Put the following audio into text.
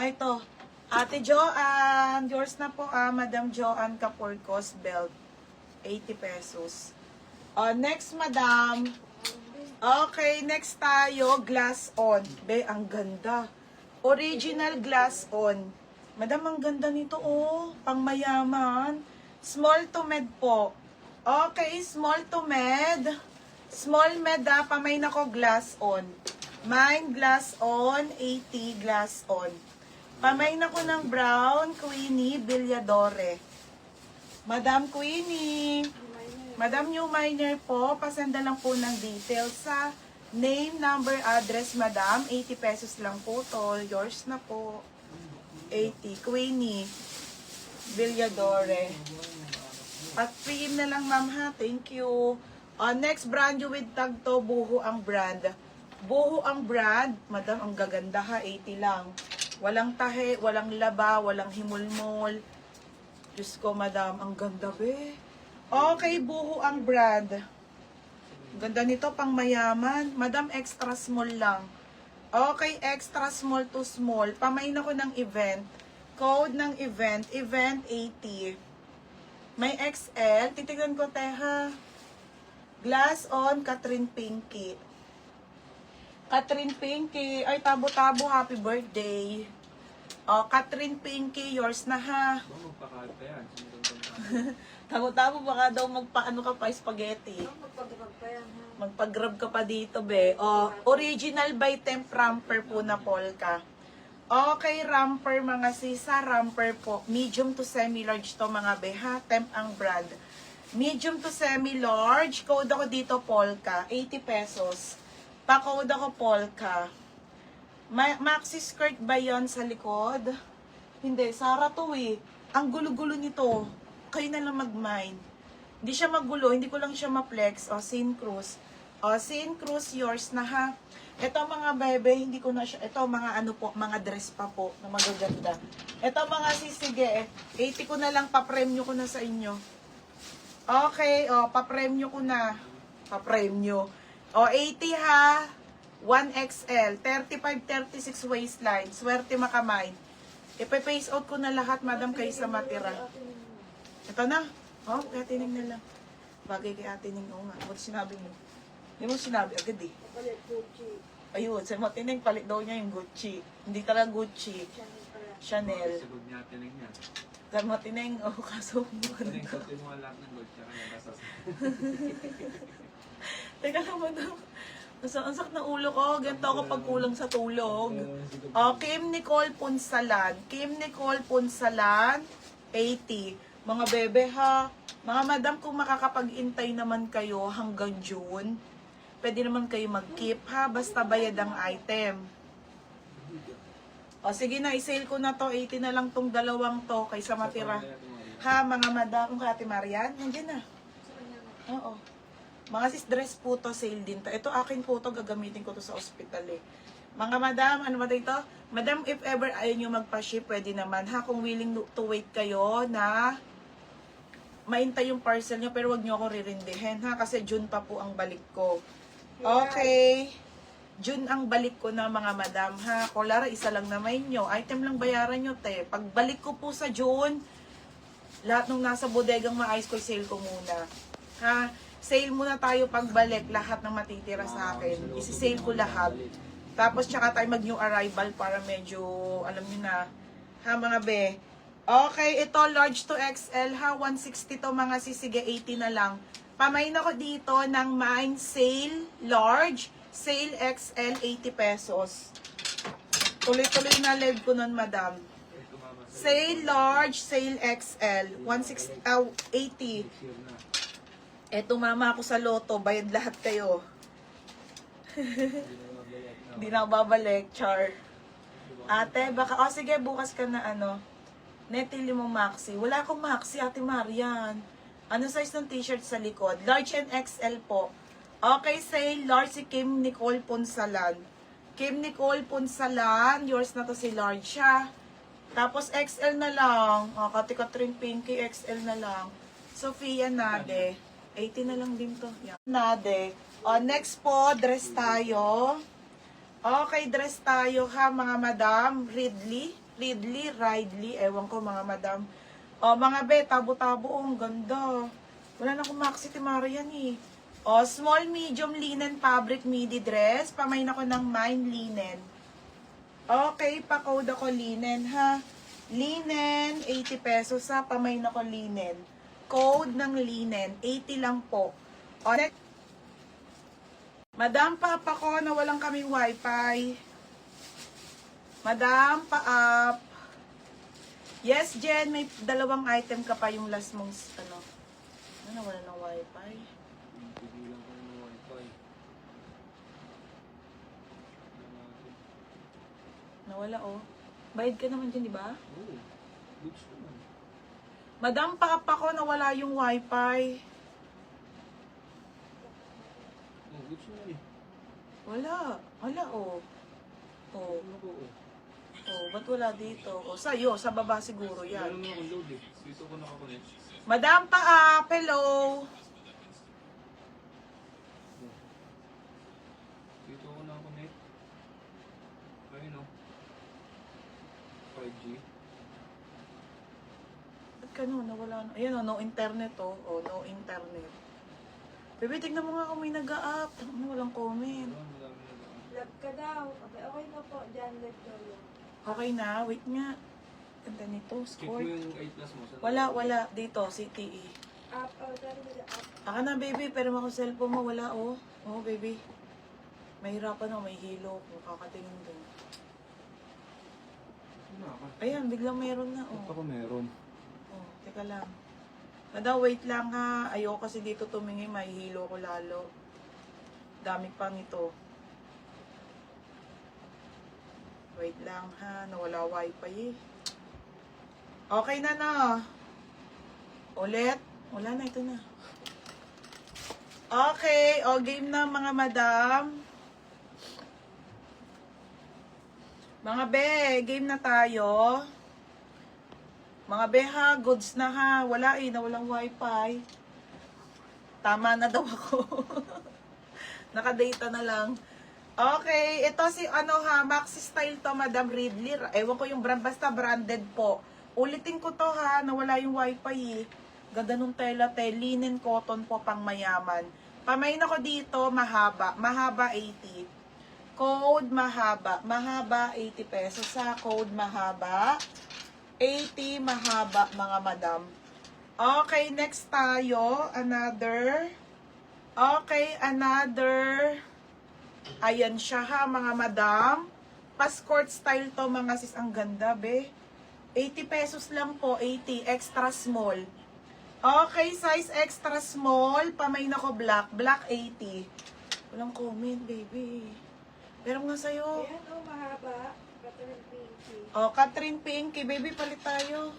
ito. Ate Joanne, yours na po Madam Joanne Capurcos belt. 80 pesos. Next, Madam. Okay, next tayo, glass on. Be, ang ganda. Original glass on. Madam, ang ganda nito, oh. Pang mayaman. Small to med po. Okay, small to med. Small med, pamay na ko, glass on. Mine, glass on. 80, glass on. Pamay na ko ng brown, Queenie Villadore. Madam Queenie. Madam New Miner po, pasenda lang po ng details sa name, number, address, madam. 80 pesos lang po to. Yours na po. 80. Queenie Villadore. At PM na lang, ma'am, ha. Thank you. Next brand new with tag to, Buho ang brand. Buho ang brand. Madam, ang gaganda ha. 80 lang. Walang tahe, walang laba, walang himulmol. Diyos ko, madam, ang ganda, be. Okay, Buho ang brand. Ganda nito, pang mayaman. Madam, extra small lang. Okay, extra small to small. Pamain ako ng event. Code ng event, event 80. May XL. Titignan ko, teha. Glass on, Catherine Pinky. Catherine Pinky. Ay, tabo-tabo, happy birthday. Catherine Pinky, yours na ha. Tabo-tabo, baka daw magpaano ka pa, spaghetti. Magpag-grab ka pa dito, be. Original by Temp Ramper po na polka. Okay, ramper mga sisa, ramper po. Medium to semi-large to mga be, ha. Temp ang brand. Medium to semi-large. Code ako dito, polka. 80 pesos. Pa-code ako, polka. Maxi skirt ba yon sa likod? Hindi, Sara to eh. Ang gulo-gulo nito. Kayo na lang mag-mind. Hindi siya magulo, hindi ko lang siya ma-flex. Sin Cruz. Sin Cruz, yours na ha. Ito mga bebe, hindi ko na siya. Ito mga ano po, mga dress pa po na magaganda. Ito mga sisige, 80 ko na lang, pa-premyo ko na sa inyo. Okay, pa-premyo ko na. Pa-premyo. 80 ha. 1XL, 35-36 waistline. Swerte makamay. Ipe-face out ko na lahat, madam, kaysa matira. Ito na. Kaya tining na lang. Bagay kay ate ning, nga. Ba't sinabi mo? Hindi mo sinabi agad eh. Ayun, sa matining, palit daw niya yung Gucci. Hindi talaga Gucci. Chanel. Sabog niya tining niya. Sa matining, kaso mo. Tining ko mo lahat ng Gucci. Kaya basas. Teka lang, madam. Ang sak na ulo ko. Ganito ako pag kulang sa tulog. Kim Nicole Punsalan. Kim Nicole Punsalan, 80. Mga bebe ha. Mga madam, kung makakapag-intay naman kayo hanggang June, pwede naman kayo mag-keep ha. Basta bayad ang item. Sige na, i-sale ko na to. 80 na lang tong dalawang to kaysa matira. Ha, mga madam. Kung Ate Marian, nandiyan na. Oo. Mga sis dress po to, sale din to. Ito akin po to, gagamitin ko to sa ospital eh. Mga madam, ano ba ito? Madam, if ever ayaw nyo magpa-ship, pwede naman ha. Kung willing to wait kayo na maintay yung parcel nyo, pero wag nyo ako ririndihin ha. Kasi June pa po ang balik ko. Okay. June ang balik ko na mga madam ha. Kulara, isa lang naman nyo. Item lang bayaran nyo te. Pagbalik ko po sa June, lahat ng nasa bodegang maayos ko, sale ko muna. Ha? Sale muna tayo pagbalik, lahat ng matitira sa akin. Isi-sale ko lahat. Tapos tsaka tayo mag new arrival para medyo, alam niyo na, ha mga be. Okay, ito large to XL ha, 160 to mga sisige, 80 na lang. Pamain ako dito ng mine sale large, sale XL, 80 pesos. Tuloy-tuloy na live ko nun, madam. Sale large, sale XL, 80. Eto mama ako sa loto, bayad lahat kayo. Hindi na ako babalik, char. Ate, baka, sige, bukas ka na ano. Netili mo maxi. Wala akong maxi, Ate Marian. Ano size ng t-shirt sa likod? Large and XL po. Okay, say large si Kim Nicole Punsalan. Kim Nicole Punsalan, yours na to si large siya. Tapos XL na lang. Catherine Pinky, XL na lang. Sofia Nade. 80 na lang din to. Yeah. Nade. Next po, dress tayo. Okay, dress tayo ha mga madam. Ridley. Ridley, ewan ko mga madam. O, mga be, tabo-tabo, oh, ang ganda. Wala na akong maxi timara yan eh. O, small, medium, linen, fabric, midi dress. Pamain ako ng mine, linen. Okay, pa-code ako linen, ha? Linen, 80 pesos, ha? Pamain ako linen. Code ng linen, 80 lang po. O, next. Madam, papa ko na walang kaming wifi. Madam, pa-up. Yes, Jen, may dalawang item ka pa yung last mong, ano, wala ng wifi. Pigilan ko ng wifi. Nawala, oh. Bayad ka naman dyan, di ba? Oo. Goods naman. Madam, papa ko nawala yung wifi. Oh, goods naman eh. Wala, oh. Oh, Ano ko oh. oh, ba't wala dito? Oh, sa'yo, sa baba siguro yan. Meron na akong load eh. Dito ko nakakonect. Madam, pa-up, hello. Dito ko nakakonect. Ayun oh. 5G. Ba't ka no, nawala na? Ayan, oh, no internet, oh. Oh, no internet. Bebe, tignan mo nga kung may nag-a-up. Walang comment. Wala, madami na ba? Love ka daw. Okay na po. Diyan, let go lang. Okay na, wait nga. Ganda nito, Check mo score. yung 8 plus mo. Wala. Dito, CTE. Up, dali mo na up. Aka na, baby, pero ako cellphone mo, wala, oh. Oh, baby. Mahirapan ako, may hilo. Kung kakatingin din. Wala ka. Ayan, biglang meron na, Ba't oh. ako meron? Oh, teka lang. Madam, wait lang ha. Ayoko kasi dito tumingin, may hilo ko lalo. Dami pang ito. Wait lang ha, nawala wifi eh. Okay na na. Ulit. Wala na, ito na. Okay, o game na mga madam. Mga be, game na tayo. Mga be ha, goods na ha. Wala eh, nawalang wifi. Tama na daw ako. Nakadata na lang. Okay, ito si ano ha, Maxi Style to, Madam Ridley. Ewan ko yung brand, basta branded po. Ulitin ko to ha, nawala yung wifi eh. Ganda nung tela, linen cotton po, pang mayaman. Pamain ako dito, mahaba. Mahaba 80. Code mahaba. Mahaba 80 pesos sa code mahaba. 80 mahaba mga madam. Okay, next tayo. Another. Okay, another. Ayan siya ha mga madam. Passport style to mga sis. Ang ganda be. 80 pesos lang po. 80. Extra small. Okay, size extra small. Pamain ako black. Black 80. Walang comment baby. Pero nga sa'yo. Ayan, mahaba. Catherine Pinky. Oh, Catherine Pinky. Baby, palit tayo.